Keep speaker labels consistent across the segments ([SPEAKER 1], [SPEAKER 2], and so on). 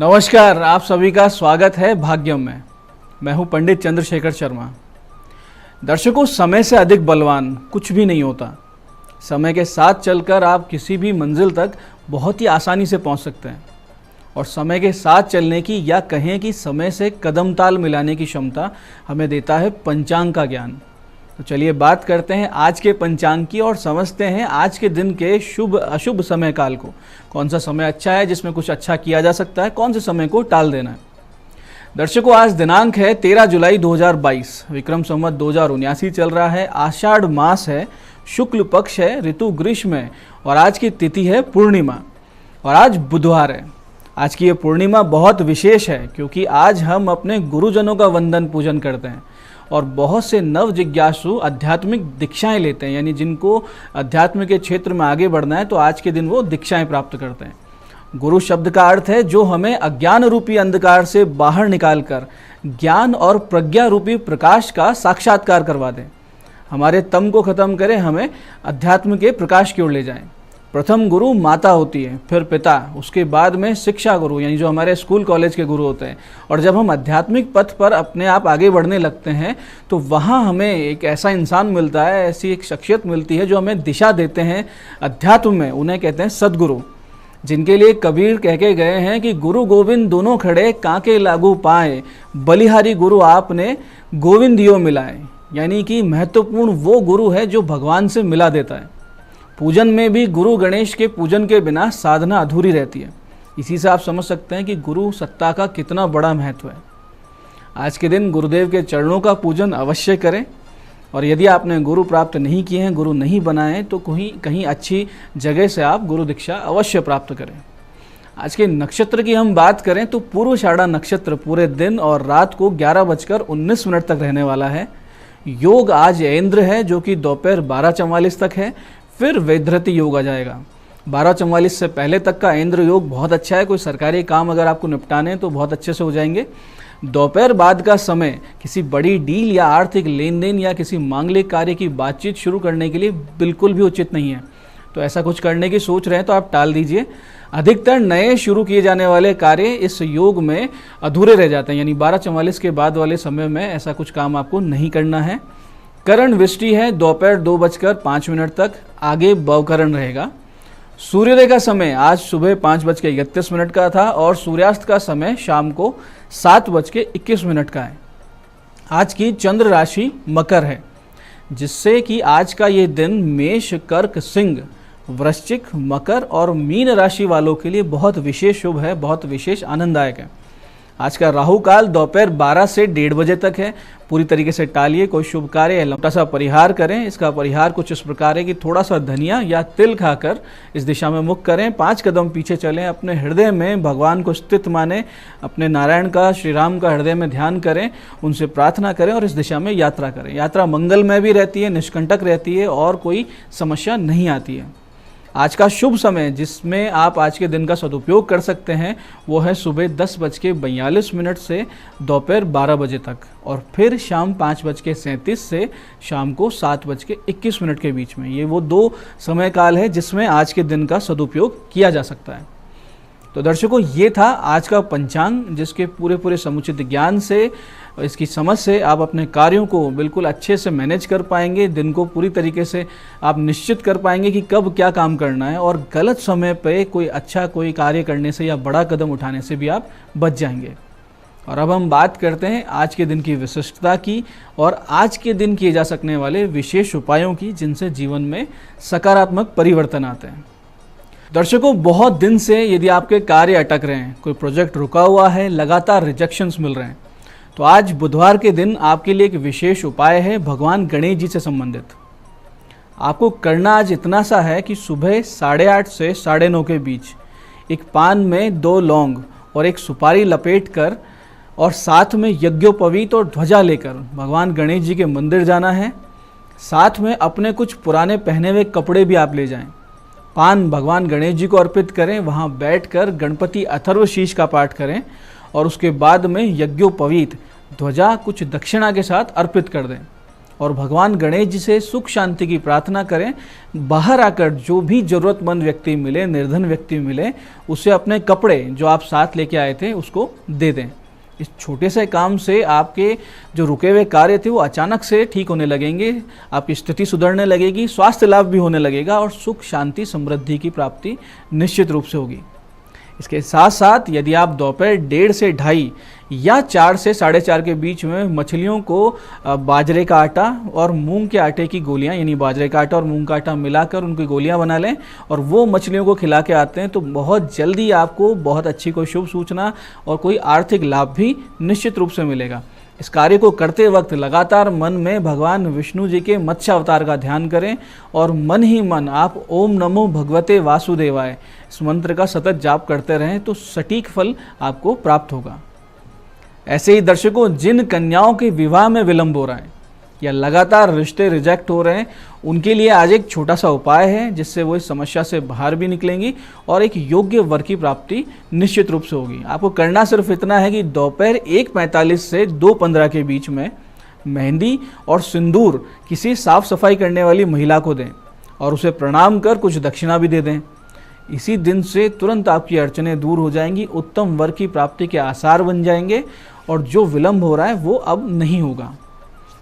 [SPEAKER 1] नमस्कार, आप सभी का स्वागत है भाग्यम में। मैं हूं पंडित चंद्रशेखर शर्मा। दर्शकों, समय से अधिक बलवान कुछ भी नहीं होता। समय के साथ चलकर आप किसी भी मंजिल तक बहुत ही आसानी से पहुंच सकते हैं और समय के साथ चलने की या कहें कि समय से कदम ताल मिलाने की क्षमता हमें देता है पंचांग का ज्ञान। तो चलिए बात करते हैं आज के पंचांग की और समझते हैं आज के दिन के शुभ अशुभ समय काल को। कौन सा समय अच्छा है जिसमें कुछ अच्छा किया जा सकता है, कौन से समय को टाल देना है। दर्शकों, आज दिनांक है 13 जुलाई 2022, विक्रम संवत 2079 चल रहा है। आषाढ़ मास है, शुक्ल पक्ष है, ऋतु ग्रीष्म है और आज की तिथि है पूर्णिमा और आज बुधवार है। आज की ये पूर्णिमा बहुत विशेष है क्योंकि आज हम अपने गुरुजनों का वंदन पूजन करते हैं और बहुत से नव जिज्ञासु आध्यात्मिक दीक्षाएं लेते हैं, यानी जिनको अध्यात्म के क्षेत्र में आगे बढ़ना है तो आज के दिन वो दीक्षाएं प्राप्त करते हैं। गुरु शब्द का अर्थ है जो हमें अज्ञान रूपी अंधकार से बाहर निकालकर ज्ञान और प्रज्ञा रूपी प्रकाश का साक्षात्कार करवा दें, हमारे तम को खत्म करें, हमें अध्यात्म के प्रकाश की ओर ले जाएं। प्रथम गुरु माता होती है, फिर पिता, उसके बाद में शिक्षा गुरु यानी जो हमारे स्कूल कॉलेज के गुरु होते हैं। और जब हम आध्यात्मिक पथ पर अपने आप आगे बढ़ने लगते हैं तो वहाँ हमें एक ऐसा इंसान मिलता है, ऐसी एक शख्सियत मिलती है जो हमें दिशा देते हैं अध्यात्म में। उन्हें कहते हैं सदगुरु, जिनके लिए कबीर कह के गए हैं कि गुरु गोविंद दोनों खड़े, कांके लागू पाए, बलिहारी गुरु आपने गोविंदियों मिलाए। यानी कि महत्वपूर्ण वो गुरु है जो भगवान से मिला देता है। पूजन में भी गुरु गणेश के पूजन के बिना साधना अधूरी रहती है। इसी से आप समझ सकते हैं कि गुरु सत्ता का कितना बड़ा महत्व है। आज के दिन गुरुदेव के चरणों का पूजन अवश्य करें और यदि आपने गुरु प्राप्त नहीं किए हैं, गुरु नहीं बनाए, तो कहीं अच्छी जगह से आप गुरु दीक्षा अवश्य प्राप्त करें। आज के नक्षत्र की हम बात करें तो पूर्वाषाढ़ा नक्षत्र पूरे दिन और रात को 11:19 तक रहने वाला है। योग आज इंद्र है जो कि दोपहर 12:44 तक है, फिर वैधृति योग आ जाएगा। 12:44 से पहले तक का इंद्र योग बहुत अच्छा है। कोई सरकारी काम अगर आपको निपटाने तो बहुत अच्छे से हो जाएंगे। दोपहर बाद का समय किसी बड़ी डील या आर्थिक लेन देन या किसी मांगलिक कार्य की बातचीत शुरू करने के लिए बिल्कुल भी उचित नहीं है। तो ऐसा कुछ करने की सोच रहे हैं तो आप टाल दीजिए। अधिकतर नए शुरू किए जाने वाले कार्य इस योग में अधूरे रह जाते हैं, यानी 12:44 के बाद वाले समय में ऐसा कुछ काम आपको नहीं करना है। करण वृष्टि है दोपहर 2:05 तक, आगे बवकरण रहेगा। सूर्योदय का समय आज सुबह 5:31 का था और सूर्यास्त का समय शाम को 7:21 का है। आज की चंद्र राशि मकर है, जिससे कि आज का ये दिन मेष, कर्क, सिंह, वृश्चिक, मकर और मीन राशि वालों के लिए बहुत विशेष शुभ है, बहुत विशेष आनंददायक है। आज का राहु काल दोपहर 12 से 1:30 बजे तक है। पूरी तरीके से टालिए, कोई शुभ कार्य या लंबा सा परिहार करें। इसका परिहार कुछ इस प्रकार है कि थोड़ा सा धनिया या तिल खाकर इस दिशा में मुख करें, 5 कदम पीछे चलें, अपने हृदय में भगवान को स्थित माने, अपने नारायण का, श्री राम का हृदय में ध्यान करें, उनसे प्रार्थना करें और इस दिशा में यात्रा करें। यात्रा मंगलमय भी रहती है, निष्कंटक रहती है और कोई समस्या नहीं आती है। आज का शुभ समय जिसमें आप आज के दिन का सदुपयोग कर सकते हैं वो है सुबह 10:42 से दोपहर 12 बजे तक और फिर शाम 5:37 से शाम को 7:21 के बीच में। ये वो 2 समय काल है जिसमें आज के दिन का सदुपयोग किया जा सकता है। तो दर्शकों, ये था आज का पंचांग, जिसके पूरे समुचित ज्ञान से, इसकी समझ से आप अपने कार्यों को बिल्कुल अच्छे से मैनेज कर पाएंगे। दिन को पूरी तरीके से आप निश्चित कर पाएंगे कि कब क्या काम करना है और गलत समय पे कोई कार्य करने से या बड़ा कदम उठाने से भी आप बच जाएंगे। और अब हम बात करते हैं आज के दिन की विशिष्टता की और आज के दिन किए जा सकने वाले विशेष उपायों की, जिनसे जीवन में सकारात्मक परिवर्तन आते हैं। दर्शकों, बहुत दिन से यदि आपके कार्य अटक रहे हैं, कोई प्रोजेक्ट रुका हुआ है, लगातार रिजेक्शंस मिल रहे हैं, तो आज बुधवार के दिन आपके लिए एक विशेष उपाय है भगवान गणेश जी से संबंधित। आपको करना आज इतना सा है कि सुबह 8:30 से 9:30 के बीच एक पान में 2 लौंग और एक सुपारी लपेट कर और साथ में यज्ञोपवीत और ध्वजा लेकर भगवान गणेश जी के मंदिर जाना है। साथ में अपने कुछ पुराने पहने हुए कपड़े भी आप ले जाएं। पान भगवान गणेश जी को अर्पित करें, वहाँ बैठकर गणपति अथर्वशीष का पाठ करें और उसके बाद में यज्ञोपवीत ध्वजा कुछ दक्षिणा के साथ अर्पित कर दें और भगवान गणेश जी से सुख शांति की प्रार्थना करें। बाहर आकर जो भी ज़रूरतमंद व्यक्ति मिले, निर्धन व्यक्ति मिले, उसे अपने कपड़े जो आप साथ लेके आए थे उसको दे दें। इस छोटे से काम से आपके जो रुके हुए कार्य थे वो अचानक से ठीक होने लगेंगे, आपकी स्थिति सुधरने लगेगी, स्वास्थ्य लाभ भी होने लगेगा और सुख शांति समृद्धि की प्राप्ति निश्चित रूप से होगी। इसके साथ साथ यदि आप दोपहर 1:30 से 2:30 या 4 से 4:30 के बीच में मछलियों को बाजरे का आटा और मूंग के आटे की गोलियां, यानी बाजरे का आटा और मूंग का आटा मिलाकर उनकी गोलियां बना लें और वो मछलियों को खिला के आते हैं, तो बहुत जल्दी आपको बहुत अच्छी कोई शुभ सूचना और कोई आर्थिक लाभ भी निश्चित रूप से मिलेगा। इस कार्य को करते वक्त लगातार मन में भगवान विष्णु जी के मत्स्य अवतार का ध्यान करें और मन ही मन आप ओम नमो भगवते वासुदेवाय इस मंत्र का सतत जाप करते रहें, तो सटीक फल आपको प्राप्त होगा। ऐसे ही दर्शकों, जिन कन्याओं के विवाह में विलंब हो रहा है या लगातार रिश्ते रिजेक्ट हो रहे हैं, उनके लिए आज एक छोटा सा उपाय है जिससे वो इस समस्या से बाहर भी निकलेंगी और एक योग्य वर की प्राप्ति निश्चित रूप से होगी। आपको करना सिर्फ इतना है कि दोपहर 1:45 से 2:15 के बीच में मेहंदी और सिंदूर किसी साफ सफाई करने वाली महिला को दें और उसे प्रणाम कर कुछ दक्षिणा भी दे दें। इसी दिन से तुरंत आपकी अड़चनें दूर हो जाएंगी, उत्तम वर की प्राप्ति के आसार बन जाएंगे और जो विलंब हो रहा है वो अब नहीं होगा।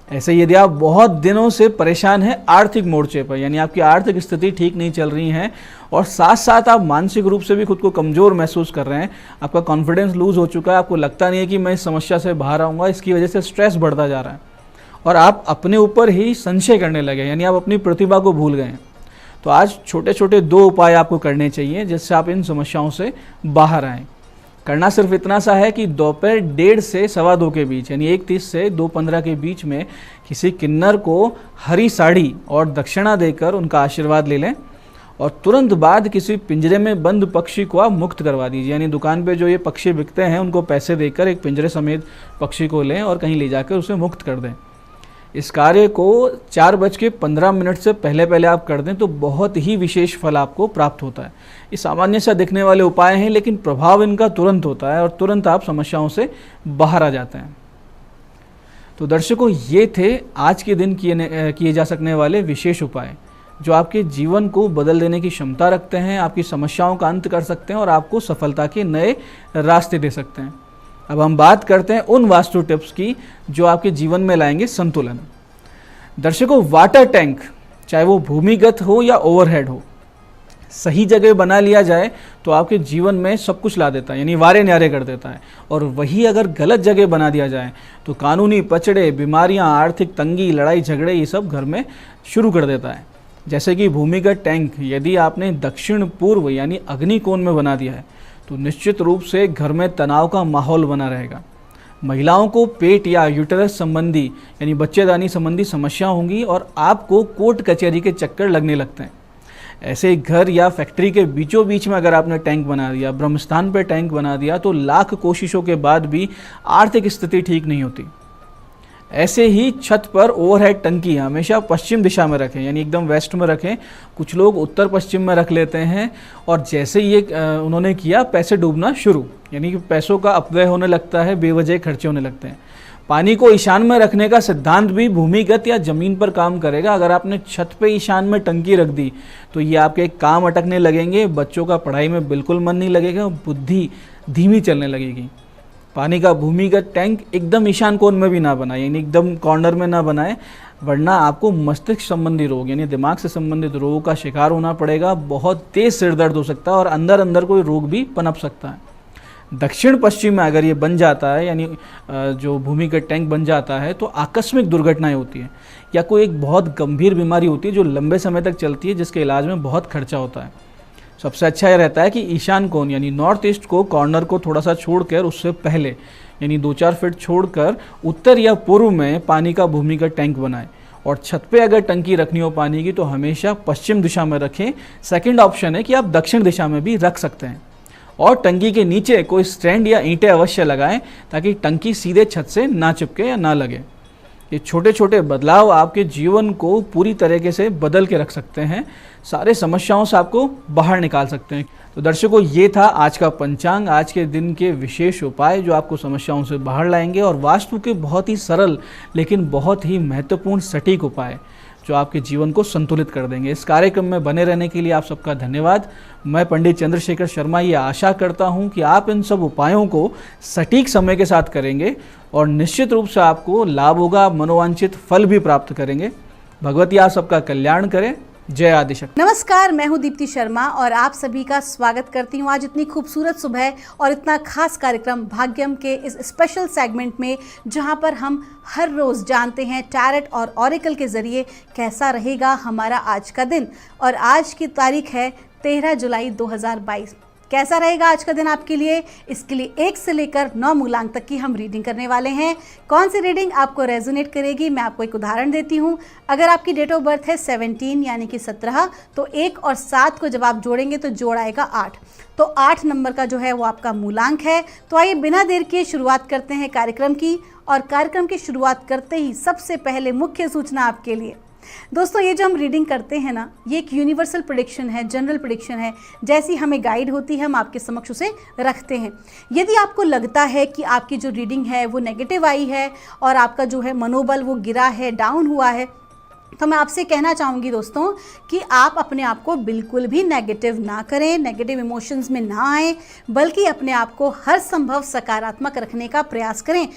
[SPEAKER 1] ऐसे यदि आप बहुत दिनों से परेशान हैं आर्थिक मोर्चे पर, यानी आपकी आर्थिक स्थिति ठीक नहीं चल रही है और साथ साथ आप मानसिक रूप से भी खुद को कमज़ोर महसूस कर रहे हैं, आपका कॉन्फिडेंस लूज़ हो चुका है, आपको लगता नहीं है कि मैं इस समस्या से बाहर आऊँगा, इसकी वजह से स्ट्रेस बढ़ता जा रहा है और आप अपने ऊपर ही संशय करने लगे, यानी आप अपनी प्रतिभा को भूल गए हैं, तो आज छोटे छोटे 2 उपाय आपको करने चाहिए जिससे आप इन समस्याओं से बाहर आएँ। करना सिर्फ इतना सा है कि दोपहर 1:30 से 2:15 के बीच, यानी 1:30 से 2:15 के बीच में किसी किन्नर को हरी साड़ी और दक्षिणा देकर उनका आशीर्वाद ले लें और तुरंत बाद किसी पिंजरे में बंद पक्षी को आप मुक्त करवा दीजिए। यानी दुकान पे जो ये पक्षी बिकते हैं उनको पैसे देकर एक पिंजरे समेत पक्षी को लें और कहीं ले जाकर उसे मुक्त कर दें। इस कार्य को 4:15 से पहले आप कर दें तो बहुत ही विशेष फल आपको प्राप्त होता है। ये सामान्य सा दिखने वाले उपाय हैं लेकिन प्रभाव इनका तुरंत होता है और तुरंत आप समस्याओं से बाहर आ जाते हैं। तो दर्शकों, ये थे आज के दिन किए जा सकने वाले विशेष उपाय जो आपके जीवन को बदल देने की क्षमता रखते हैं, आपकी समस्याओं का अंत कर सकते हैं और आपको सफलता के नए रास्ते दे सकते हैं। अब हम बात करते हैं उन वास्तु टिप्स की जो आपके जीवन में लाएंगे संतुलन। दर्शकों, वाटर टैंक चाहे वो भूमिगत हो या ओवरहेड हो, सही जगह बना लिया जाए तो आपके जीवन में सब कुछ ला देता है, यानी वारे न्यारे कर देता है। और वही अगर गलत जगह बना दिया जाए तो कानूनी पचड़े, बीमारियां, आर्थिक तंगी, लड़ाई झगड़े ये सब घर में शुरू कर देता है। जैसे कि भूमिगत टैंक यदि आपने दक्षिण पूर्व यानी अग्निकोण में बना दिया है तो निश्चित रूप से घर में तनाव का माहौल बना रहेगा। महिलाओं को पेट या यूटेरस संबंधी यानी बच्चेदानी संबंधी समस्या होंगी और आपको कोर्ट कचहरी के चक्कर लगने लगते हैं। ऐसे घर या फैक्ट्री के बीचों बीच में अगर आपने टैंक बना दिया, ब्रह्मस्थान पर टैंक बना दिया, तो लाख कोशिशों के बाद भी आर्थिक स्थिति ठीक नहीं होती। ऐसे ही छत पर ओवरहेड टंकी हमेशा पश्चिम दिशा में रखें, यानी एकदम वेस्ट में रखें। कुछ लोग उत्तर पश्चिम में रख लेते हैं और जैसे ही उन्होंने किया पैसे डूबना शुरू, यानी कि पैसों का अपव्यय होने लगता है, बेवजह खर्चे होने लगते हैं। पानी को ईशान में रखने का सिद्धांत भी भूमिगत या ज़मीन पर काम करेगा। अगर आपने छत पे ईशान में टंकी रख दी तो ये आपके काम अटकने लगेंगे, बच्चों का पढ़ाई में बिल्कुल मन नहीं लगेगा, बुद्धि धीमी चलने लगेगी। पानी का भूमिगत टैंक एकदम ईशान कोण में भी ना बनाए, यानी एकदम कॉर्नर में ना बनाए, वरना आपको मस्तिष्क संबंधी रोग यानी दिमाग से संबंधित रोगों का शिकार होना पड़ेगा। बहुत तेज सिर दर्द हो सकता है और अंदर अंदर कोई रोग भी पनप सकता है। दक्षिण पश्चिम में अगर ये बन जाता है, यानी जो भूमिगत टैंक बन जाता है, तो आकस्मिक दुर्घटनाएं होती हैं या कोई एक बहुत गंभीर बीमारी होती है जो लंबे समय तक चलती है, जिसके इलाज में बहुत खर्चा होता है। सबसे अच्छा यह रहता है कि ईशान कोण यानी नॉर्थ ईस्ट को, कॉर्नर को थोड़ा सा छोड़कर उससे पहले यानी 2-4 फीट छोड़कर उत्तर या पूर्व में पानी का भूमिगत टैंक बनाएं। और छत पे अगर टंकी रखनी हो पानी की तो हमेशा पश्चिम दिशा में रखें। सेकंड ऑप्शन है कि आप दक्षिण दिशा में भी रख सकते हैं। और टंकी के नीचे कोई स्टैंड या ईंटें अवश्य लगाएं ताकि टंकी सीधे छत से ना चिपके या ना लगे। ये छोटे छोटे बदलाव आपके जीवन को पूरी तरीके से बदल के रख सकते हैं, सारे समस्याओं से आपको बाहर निकाल सकते हैं। तो दर्शकों, ये था आज का पंचांग, आज के दिन के विशेष उपाय जो आपको समस्याओं से बाहर लाएंगे और वास्तु के बहुत ही सरल लेकिन बहुत ही महत्वपूर्ण सटीक उपाय जो आपके जीवन को संतुलित कर देंगे। इस कार्यक्रम में बने रहने के लिए आप सबका धन्यवाद। मैं पंडित चंद्रशेखर शर्मा ये आशा करता हूं कि आप इन सब उपायों को सटीक समय के साथ करेंगे और निश्चित रूप से आपको लाभ होगा, आप मनोवांछित फल भी प्राप्त करेंगे। भगवती आप सबका कल्याण करें। जय आदिशक्ति।
[SPEAKER 2] नमस्कार, मैं हूं दीप्ति शर्मा और आप सभी का स्वागत करती हूं आज इतनी खूबसूरत सुबह और इतना खास कार्यक्रम भाग्यम के इस स्पेशल सेगमेंट में, जहां पर हम हर रोज़ जानते हैं टैरेट और ऑरेकल के ज़रिए कैसा रहेगा हमारा आज का दिन। और आज की तारीख है 13 जुलाई 2022। कैसा रहेगा आज का दिन आपके लिए, इसके लिए 1 से लेकर 9 मूलांक तक की हम रीडिंग करने वाले हैं। कौन सी रीडिंग आपको रेजोनेट करेगी, मैं आपको एक उदाहरण देती हूँ। अगर आपकी डेट ऑफ बर्थ है 17 यानी कि 17, तो 1 और 7 को जब आप जोड़ेंगे तो जोड़ आएगा 8। तो 8 नंबर का जो है वो आपका मूलांक है। तो आइए बिना देर किए शुरुआत करते हैं कार्यक्रम की। और कार्यक्रम की शुरुआत करते ही सबसे पहले मुख्य सूचना आपके लिए। दोस्तों, ये जो हम रीडिंग करते हैं ना, ये एक यूनिवर्सल प्रेडिक्शन है, जनरल प्रेडिक्शन है। जैसी हमें गाइड होती है हम आपके समक्ष उसे रखते हैं। यदि आपको लगता है कि आपकी जो रीडिंग है वो नेगेटिव आई है और आपका जो है मनोबल वो गिरा है, डाउन हुआ है, तो मैं आपसे कहना चाहूँगी दोस्तों कि आप अपने आप को बिल्कुल भी नेगेटिव ना करें, नेगेटिव इमोशंस में ना आए, बल्कि अपने आप को हर संभव सकारात्मक रखने का प्रयास करें।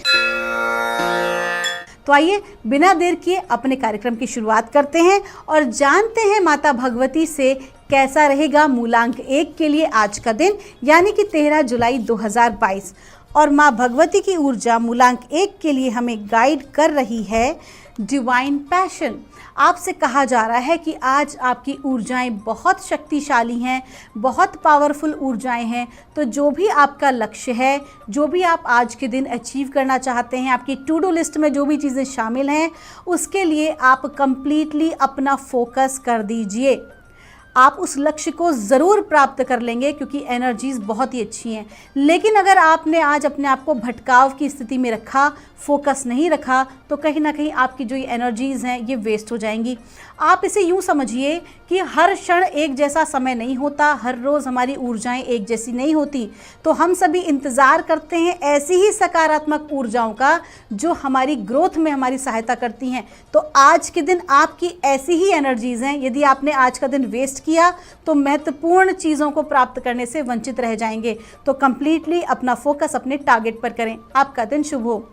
[SPEAKER 2] तो आइए बिना देर किए अपने कार्यक्रम की शुरुआत करते हैं और जानते हैं माता भगवती से कैसा रहेगा मूलांक 1 के लिए आज का दिन, यानी कि 13 जुलाई 2022। और माँ भगवती की ऊर्जा मूलांक 1 के लिए हमें गाइड कर रही है डिवाइन पैशन। आपसे कहा जा रहा है कि आज आपकी ऊर्जाएं बहुत शक्तिशाली हैं, बहुत पावरफुल ऊर्जाएं हैं। तो जो भी आपका लक्ष्य है, जो भी आप आज के दिन अचीव करना चाहते हैं, आपकी टू डू लिस्ट में जो भी चीज़ें शामिल हैं, उसके लिए आप कंप्लीटली अपना फोकस कर दीजिए। आप उस लक्ष्य को ज़रूर प्राप्त कर लेंगे क्योंकि एनर्जीज़ बहुत ही अच्छी हैं। लेकिन अगर आपने आज अपने आप को भटकाव की स्थिति में रखा, फोकस नहीं रखा, तो कहीं ना कहीं आपकी जो ये एनर्जीज़ हैं ये वेस्ट हो जाएंगी। आप इसे यूँ समझिए कि हर क्षण एक जैसा समय नहीं होता, हर रोज़ हमारी ऊर्जाएं एक जैसी नहीं होती। तो हम सभी इंतज़ार करते हैं ऐसी ही सकारात्मक ऊर्जाओं का जो हमारी ग्रोथ में हमारी सहायता करती हैं। तो आज के दिन आपकी ऐसी ही एनर्जीज़ हैं। यदि आपने आज का दिन वेस्ट किया तो महत्वपूर्ण चीज़ों को प्राप्त करने से वंचित रह जाएंगे। तो कंप्लीटली अपना फोकस अपने टारगेट पर करें। आपका दिन शुभ हो।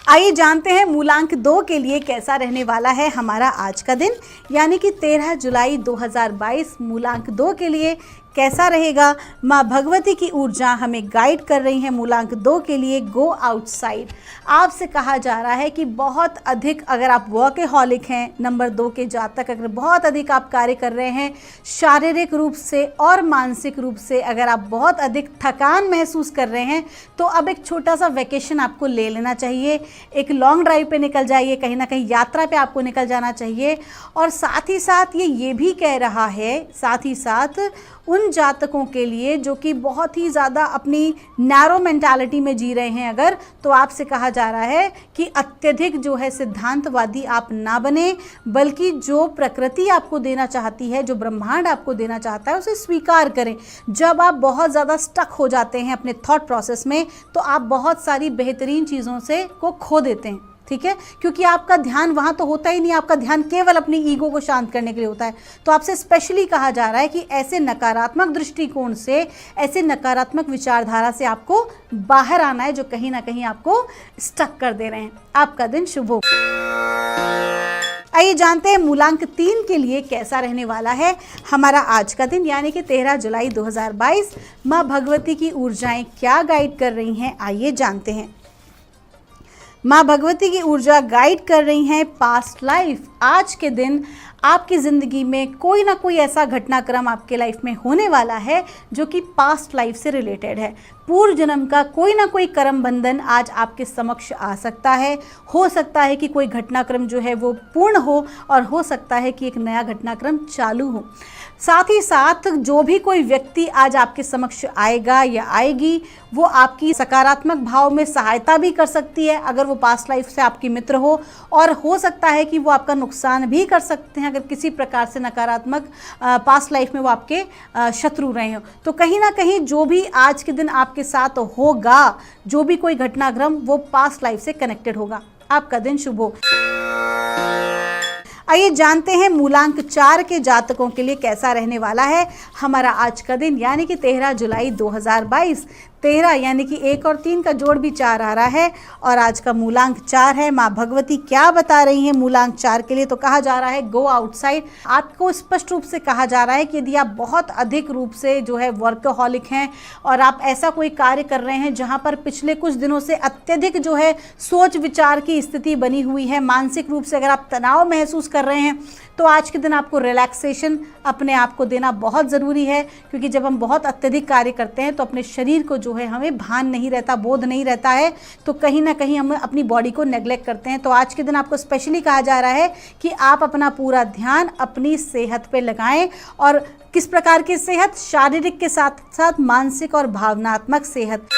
[SPEAKER 2] आइए जानते हैं मूलांक 2 के लिए कैसा रहने वाला है हमारा आज का दिन, यानी कि 13 जुलाई 2022 मूलांक 2 के लिए कैसा रहेगा। माँ भगवती की ऊर्जा हमें गाइड कर रही है मूलांक 2 के लिए गो आउटसाइड। आपसे कहा जा रहा है कि बहुत अधिक अगर आप वर्कहॉलिक हैं, नंबर 2 के जातक, अगर बहुत अधिक आप कार्य कर रहे हैं, शारीरिक रूप से और मानसिक रूप से अगर आप बहुत अधिक थकान महसूस कर रहे हैं, तो अब एक छोटा सा वैकेशन आपको ले लेना चाहिए। एक लॉन्ग ड्राइव पे निकल जाइए, कहीं ना कहीं यात्रा पे आपको निकल जाना चाहिए। और साथ ही साथ ये भी कह रहा है, साथ ही साथ उन जातकों के लिए जो कि बहुत ही ज़्यादा अपनी नैरो मेंटालिटी में जी रहे हैं अगर, तो आपसे कहा जा रहा है कि अत्यधिक जो है सिद्धांतवादी आप ना बने, बल्कि जो प्रकृति आपको देना चाहती है, जो ब्रह्मांड आपको देना चाहता है, उसे स्वीकार करें। जब आप बहुत ज़्यादा स्टक हो जाते हैं अपने थॉट प्रोसेस में, तो आप बहुत सारी बेहतरीन चीज़ों से को खो देते हैं। ठीक है, क्योंकि आपका ध्यान वहाँ तो होता ही नहीं, आपका ध्यान केवल अपनी ईगो को शांत करने के लिए होता है। तो आपसे स्पेशली कहा जा रहा है कि ऐसे नकारात्मक दृष्टिकोण से, ऐसे नकारात्मक विचारधारा से आपको बाहर आना है जो कहीं ना कहीं आपको स्टक कर दे रहे हैं। आपका दिन शुभ हो। आइए जानते हैं मूलांक 3 के लिए कैसा रहने वाला है हमारा आज का दिन, यानी कि 13 जुलाई 2022। माँ भगवती की ऊर्जाएं क्या गाइड कर रही हैं, आइए जानते हैं। माँ भगवती की ऊर्जा गाइड कर रही हैं पास्ट लाइफ। आज के दिन आपकी ज़िंदगी में कोई ना कोई ऐसा घटनाक्रम आपके लाइफ में होने वाला है जो कि पास्ट लाइफ से रिलेटेड है। पूर्व जन्म का कोई ना कोई कर्म बंधन आज आपके समक्ष आ सकता है। हो सकता है कि कोई घटनाक्रम जो है वो पूर्ण हो और हो सकता है कि एक नया घटनाक्रम चालू हो। साथ ही साथ जो भी कोई व्यक्ति आज आपके समक्ष आएगा या आएगी वो आपकी सकारात्मक भाव में सहायता भी कर सकती है अगर वो पास्ट लाइफ से आपकी मित्र हो सकता है कि वो आपका नुकसान भी कर सकते हैं अगर किसी प्रकार से नकारात्मक पास्ट लाइफ में वो आपके शत्रु रहे हो। तो कहीं ना कहीं जो भी आज के दिन आपके साथ होगा, जो भी कोई घटनाक्रम, वो पास्ट लाइफ से कनेक्टेड होगा। आपका दिन शुभ हो। आइए जानते हैं मूलांक 4 के जातकों के लिए कैसा रहने वाला है हमारा आज का दिन, यानी कि 13 जुलाई 2022। 13 यानी कि 1 और 3 का जोड़ भी 4 आ रहा है और आज का मूलांक 4 है। माँ भगवती क्या बता रही हैं मूलांक 4 के लिए? तो कहा जा रहा है गो आउटसाइड। आपको स्पष्ट रूप से कहा जा रहा है कि यदि आप बहुत अधिक रूप से जो है वर्कहॉलिक हैं और आप ऐसा कोई कार्य कर रहे हैं जहाँ पर पिछले कुछ दिनों से अत्यधिक जो है सोच विचार की स्थिति बनी हुई है, मानसिक रूप से अगर आप तनाव महसूस कर रहे हैं, तो आज के दिन आपको रिलैक्सेशन अपने आप को देना बहुत ज़रूरी है। क्योंकि जब हम बहुत अत्यधिक कार्य करते हैं तो अपने शरीर को जो है हमें भान नहीं रहता, बोध नहीं रहता है, तो कहीं ना कहीं हम अपनी बॉडी को नेग्लेक्ट करते हैं। तो आज के दिन आपको स्पेशली कहा जा रहा है कि आप अपना पूरा ध्यान अपनी सेहत पे लगाएं। और किस प्रकार की सेहत? शारीरिक के साथ साथ मानसिक और भावनात्मक सेहत।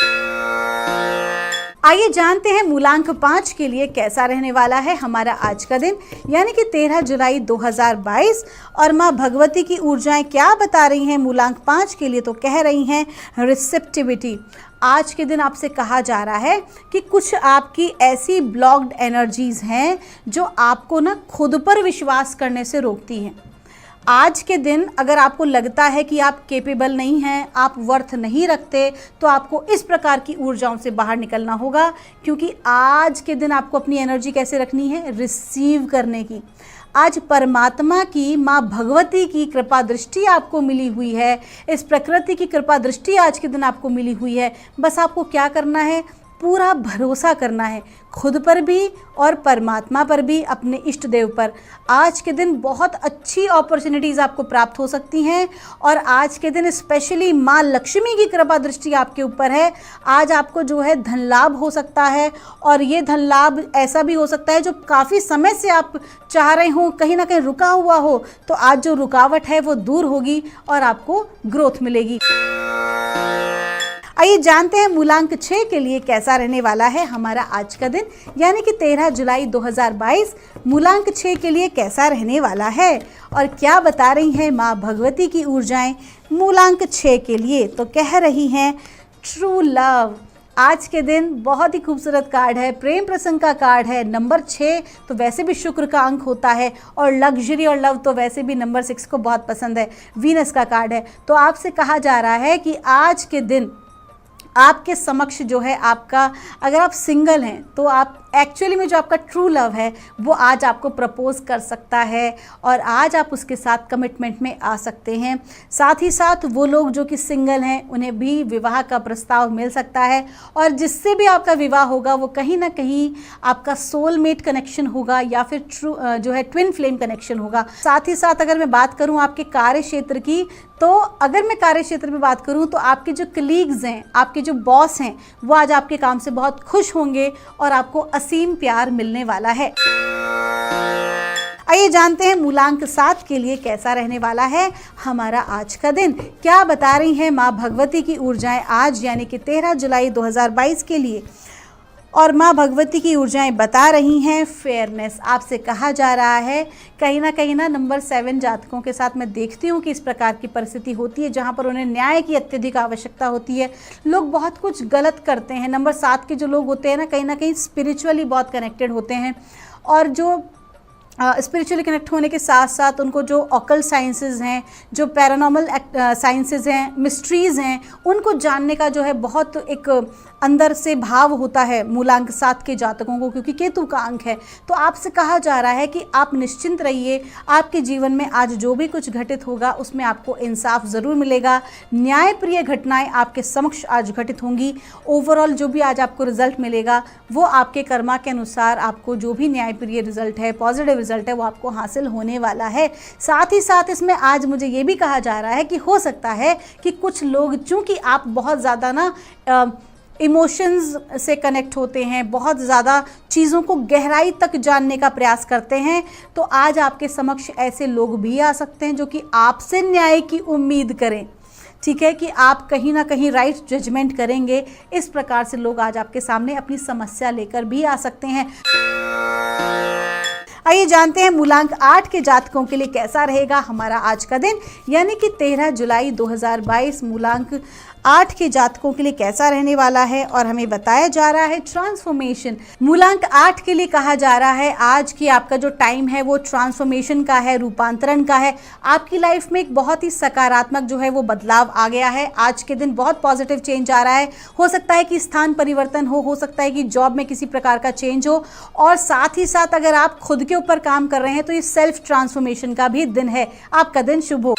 [SPEAKER 2] आइए जानते हैं मूलांक 5 के लिए कैसा रहने वाला है हमारा आज का दिन, यानी कि 13 जुलाई 2022। और माँ भगवती की ऊर्जाएं क्या बता रही हैं मूलांक 5 के लिए? तो कह रही हैं रिसेप्टिविटी। आज के दिन आपसे कहा जा रहा है कि कुछ आपकी ऐसी ब्लॉक्ड एनर्जीज हैं जो आपको ना खुद पर विश्वास करने से रोकती हैं। आज के दिन अगर आपको लगता है कि आप केपेबल नहीं हैं, आप वर्थ नहीं रखते, तो आपको इस प्रकार की ऊर्जाओं से बाहर निकलना होगा। क्योंकि आज के दिन आपको अपनी एनर्जी कैसे रखनी है? रिसीव करने की। आज परमात्मा की, माँ भगवती की कृपा दृष्टि आपको मिली हुई है, इस प्रकृति की कृपा दृष्टि आज के दिन आपको मिली हुई है। बस आपको क्या करना है? पूरा भरोसा करना है, खुद पर भी और परमात्मा पर भी, अपने इष्ट देव पर। आज के दिन बहुत अच्छी अपॉर्चुनिटीज़ आपको प्राप्त हो सकती हैं और आज के दिन स्पेशली माँ लक्ष्मी की कृपा दृष्टि आपके ऊपर है। आज आपको जो है धन लाभ हो सकता है और ये धन लाभ ऐसा भी हो सकता है जो काफ़ी समय से आप चाह रहे हो, कहीं ना कहीं रुका हुआ हो, तो आज जो रुकावट है वो दूर होगी और आपको ग्रोथ मिलेगी। आइए जानते हैं मूलांक 6 के लिए कैसा रहने वाला है हमारा आज का दिन, यानी कि 13 जुलाई 2022। मूलांक 6 के लिए कैसा रहने वाला है और क्या बता रही हैं माँ भगवती की ऊर्जाएं मूलांक 6 के लिए? तो कह रही हैं ट्रू लव। आज के दिन बहुत ही खूबसूरत कार्ड है, प्रेम प्रसंग का कार्ड है। नंबर 6 तो वैसे भी शुक्र का अंक होता है और लग्जरी और लव तो वैसे भी नंबर 6 को बहुत पसंद है, वीनस का कार्ड है। तो आपसे कहा जा रहा है कि आज के दिन आपके समक्ष जो है आपका, अगर आप सिंगल हैं तो आप एक्चुअली में जो आपका ट्रू लव है वो आज आपको प्रपोज कर सकता है और आज आप उसके साथ कमिटमेंट में आ सकते हैं। साथ ही साथ वो लोग जो कि सिंगल हैं उन्हें भी विवाह का प्रस्ताव मिल सकता है और जिससे भी आपका विवाह होगा वो कहीं ना कहीं आपका सोलमेट कनेक्शन होगा या फिर ट्रू जो है ट्विन फ्लेम कनेक्शन होगा। साथ ही साथ अगर मैं बात करूं आपके कार्य क्षेत्र की, तो अगर मैं कार्य क्षेत्र में बात करूं तो आपके जो कलीग्स हैं, आपके जो बॉस हैं, वो आज आपके काम से बहुत खुश होंगे और आपको असीम प्यार मिलने वाला है। आइए जानते हैं मूलांक 7 के लिए कैसा रहने वाला है हमारा आज का दिन। क्या बता रही हैं माँ भगवती की ऊर्जाएं आज, यानी कि 13 जुलाई 2022 के लिए? और माँ भगवती की ऊर्जाएं बता रही हैं फेयरनेस। आपसे कहा जा रहा है कहीं ना नंबर 7 जातकों के साथ मैं देखती हूँ कि इस प्रकार की परिस्थिति होती है जहाँ पर उन्हें न्याय की अत्यधिक आवश्यकता होती है। लोग बहुत कुछ गलत करते हैं। नंबर 7 के जो लोग होते हैं ना कहीं स्पिरिचुअली बहुत कनेक्टेड होते हैं और जो स्पिरिचुअली कनेक्ट होने के साथ साथ उनको जो ऑकल्ट साइंसेज हैं, जो पैरानॉर्मल साइंसेज हैं, मिस्ट्रीज़ हैं, उनको जानने का जो है बहुत एक अंदर से भाव होता है मूलांक 7 के जातकों को, क्योंकि केतु का अंक है। तो आपसे कहा जा रहा है कि आप निश्चिंत रहिए, आपके जीवन में आज जो भी कुछ घटित होगा उसमें आपको इंसाफ ज़रूर मिलेगा। न्यायप्रिय घटनाएं आपके समक्ष आज घटित होंगी। ओवरऑल जो भी आज आपको रिजल्ट मिलेगा वो आपके कर्मा के अनुसार आपको जो भी न्यायप्रिय रिजल्ट है, पॉजिटिव रिजल्ट है वो आपको हासिल होने वाला है। साथ ही साथ इसमें आज मुझे ये भी कहा जा रहा है कि हो सकता है कि कुछ लोग, चूँकि आप बहुत ज़्यादा ना इमोशंस से कनेक्ट होते हैं, बहुत ज़्यादा चीज़ों को गहराई तक जानने का प्रयास करते हैं, तो आज आपके समक्ष ऐसे लोग भी आ सकते हैं जो कि आपसे न्याय की उम्मीद करें। ठीक है, कि आप कहीं ना कहीं राइट जजमेंट करेंगे। इस प्रकार से लोग आज आपके सामने अपनी समस्या लेकर भी आ सकते हैं। आइए जानते हैं मूलांक 8 के जातकों के लिए कैसा रहेगा हमारा आज का दिन, यानी कि 13 जुलाई 2022 मूलांक 8 के जातकों के लिए कैसा रहने वाला है। और हमें बताया जा रहा है ट्रांसफॉर्मेशन। मूलांक 8 के लिए कहा जा रहा है आज की आपका जो टाइम है वो ट्रांसफॉर्मेशन का है, रूपांतरण का है। आपकी लाइफ में एक बहुत ही सकारात्मक जो है वो बदलाव आ गया है। आज के दिन बहुत पॉजिटिव चेंज आ रहा है। हो सकता है कि स्थान परिवर्तन हो सकता है कि जॉब में किसी प्रकार का चेंज हो, और साथ ही साथ अगर आप खुद के ऊपर काम कर रहे हैं तो ये सेल्फ ट्रांसफॉर्मेशन का भी दिन है। आपका दिन शुभ हो।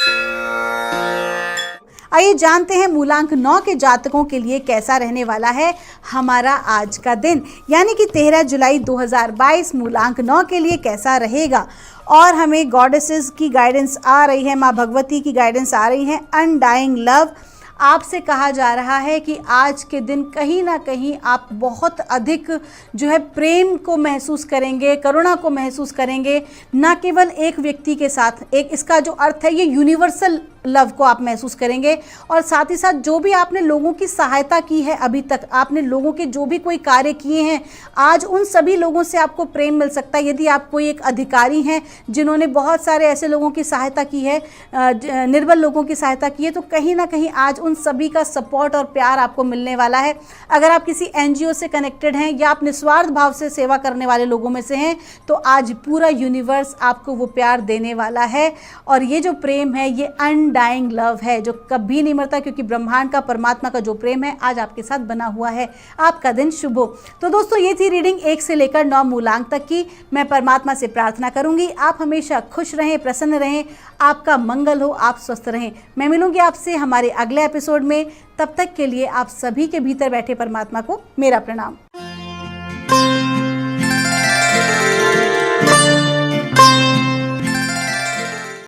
[SPEAKER 2] आइए जानते हैं मूलांक 9 के जातकों के लिए कैसा रहने वाला है हमारा आज का दिन, यानी कि 13 जुलाई 2022 मूलांक 9 के लिए कैसा रहेगा। और हमें गॉडेसेस की गाइडेंस आ रही है, माँ भगवती की गाइडेंस आ रही है। अनडाइंग लव, आपसे कहा जा रहा है कि आज के दिन कहीं ना कहीं आप बहुत अधिक जो है प्रेम को महसूस करेंगे, करुणा को महसूस करेंगे, ना केवल एक व्यक्ति के साथ। एक इसका जो अर्थ है ये यूनिवर्सल लव को आप महसूस करेंगे। और साथ ही साथ जो भी आपने लोगों की सहायता की है, अभी तक आपने लोगों के जो भी कोई कार्य किए हैं, आज उन सभी लोगों से आपको प्रेम मिल सकता है। यदि आप कोई एक अधिकारी हैं जिन्होंने बहुत सारे ऐसे लोगों की सहायता की है, निर्बल लोगों की सहायता की है, तो कहीं ना कहीं आज उन सभी का सपोर्ट और प्यार आपको मिलने वाला है। अगर आप किसी NGO से कनेक्टेड हैं या आप निस्वार्थ भाव से सेवा करने वाले लोगों में से हैं, तो आज पूरा यूनिवर्स आपको वो प्यार देने वाला है। और ये जो प्रेम है ये अनडाइंग लव है, जो कभी नहीं मरता, क्योंकि ब्रह्मांड का, परमात्मा का जो प्रेम है आज आपके साथ बना हुआ है। आपका दिन शुभ हो। तो दोस्तों ये थी रीडिंग 1 से लेकर 9 मूलांक तक की। मैं परमात्मा से प्रार्थना करूंगी आप हमेशा खुश रहें, प्रसन्न रहें, आपका मंगल हो, आप स्वस्थ रहें। मैं मिलूंगी आपसे हमारे अगले एपिसोड में। तब तक के लिए आप सभी के भीतर बैठे परमात्मा को मेरा प्रणाम।